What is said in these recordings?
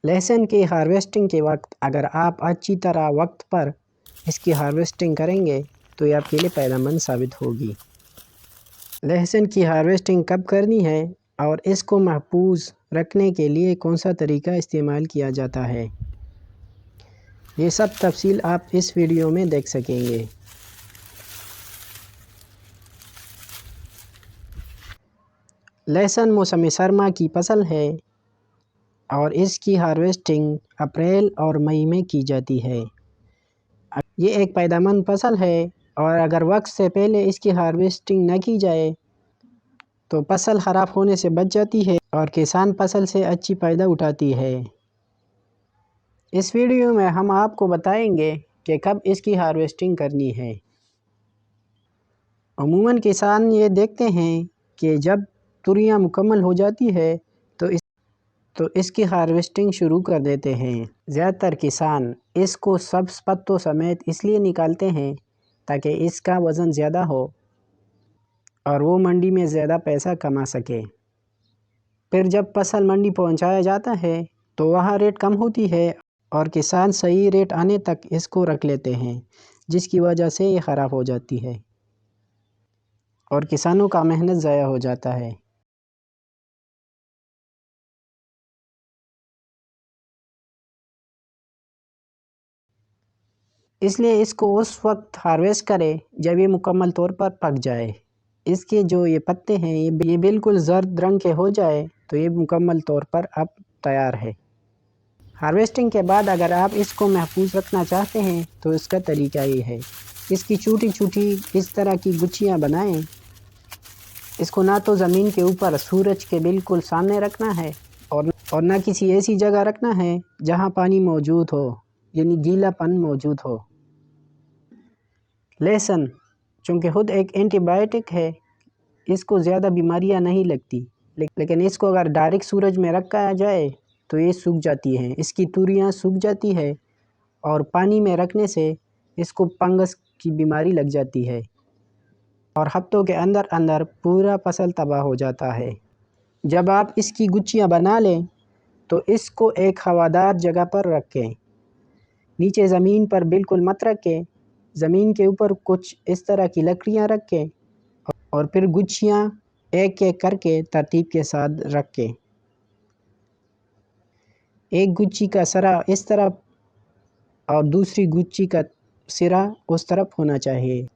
लहसुन की हार्वेस्टिंग के वक्त अगर आप अच्छी तरह वक्त पर इसकी हार्वेस्टिंग करेंगे तो ये आपके लिए फ़ायदेमंद साबित होगी। लहसुन की हार्वेस्टिंग कब करनी है और इसको महफूज रखने के लिए कौन सा तरीका इस्तेमाल किया जाता है, ये सब तफसील आप इस वीडियो में देख सकेंगे। लहसुन मौसम सरमा की फसल है और इसकी हार्वेस्टिंग अप्रैल और मई में की जाती है। ये एक फ़ायदेमंद फसल है और अगर वक्त से पहले इसकी हार्वेस्टिंग न की जाए तो फसल ख़राब होने से बच जाती है और किसान फसल से अच्छी फ़ायदा उठाती है। इस वीडियो में हम आपको बताएंगे कि कब इसकी हार्वेस्टिंग करनी है। अमूमन किसान ये देखते हैं कि जब तुरियां मुकम्मल हो जाती है तो इसकी हार्वेस्टिंग शुरू कर देते हैं। ज़्यादातर किसान इसको सब्ज़ पत्तों समेत इसलिए निकालते हैं ताकि इसका वज़न ज़्यादा हो और वो मंडी में ज़्यादा पैसा कमा सके। फिर जब फसल मंडी पहुंचाया जाता है तो वहाँ रेट कम होती है और किसान सही रेट आने तक इसको रख लेते हैं, जिसकी वजह से ये ख़राब हो जाती है और किसानों का मेहनत ज़ाया हो जाता है। इसलिए इसको उस वक्त हार्वेस्ट करें जब ये मुकम्मल तौर पर पक जाए। इसके जो ये पत्ते हैं ये बिल्कुल जर्द रंग के हो जाए तो ये मुकम्मल तौर पर अब तैयार है। हार्वेस्टिंग के बाद अगर आप इसको महफूज रखना चाहते हैं तो इसका तरीका ये है, इसकी छोटी छोटी इस तरह की गुच्छियाँ बनाएं। इसको ना तो ज़मीन के ऊपर सूरज के बिल्कुल सामने रखना है और ना किसी ऐसी जगह रखना है जहाँ पानी मौजूद हो, यानी गीलापन मौजूद हो। लहसुन चूँकि खुद एक एंटीबायोटिक है, इसको ज़्यादा बीमारियां नहीं लगती, लेकिन इसको अगर डायरेक्ट सूरज में रखा जाए तो ये सूख जाती हैं, इसकी तुरियां सूख जाती है और पानी में रखने से इसको फंगस की बीमारी लग जाती है और हफ्तों के अंदर अंदर पूरा फसल तबाह हो जाता है। जब आप इसकी गुच्छियाँ बना लें तो इसको एक हवादार जगह पर रखें, नीचे ज़मीन पर बिल्कुल मत रखें। ज़मीन के ऊपर कुछ इस तरह की लकड़ियाँ रखें और फिर गुच्छियाँ एक एक करके तरतीब के साथ रखें। एक गुच्छी का सिरा इस तरफ और दूसरी गुच्छी का सिरा उस तरफ होना चाहिए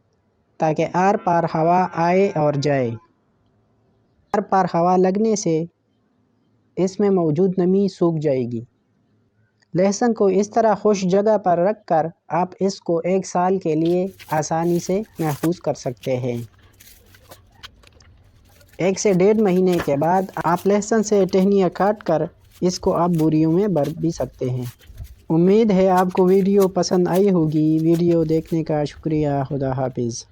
ताकि आर पार हवा आए और जाए। आर पार हवा लगने से इसमें मौजूद नमी सूख जाएगी। लहसुन को इस तरह खुश जगह पर रखकर आप इसको 1 साल के लिए आसानी से महफूज कर सकते हैं। 1 से 1.5 महीने के बाद आप लहसुन से टहनियाँ काट कर इसको आप बोरियों में भर भी सकते हैं। उम्मीद है आपको वीडियो पसंद आई होगी। वीडियो देखने का शुक्रिया। खुदा हाफिज़।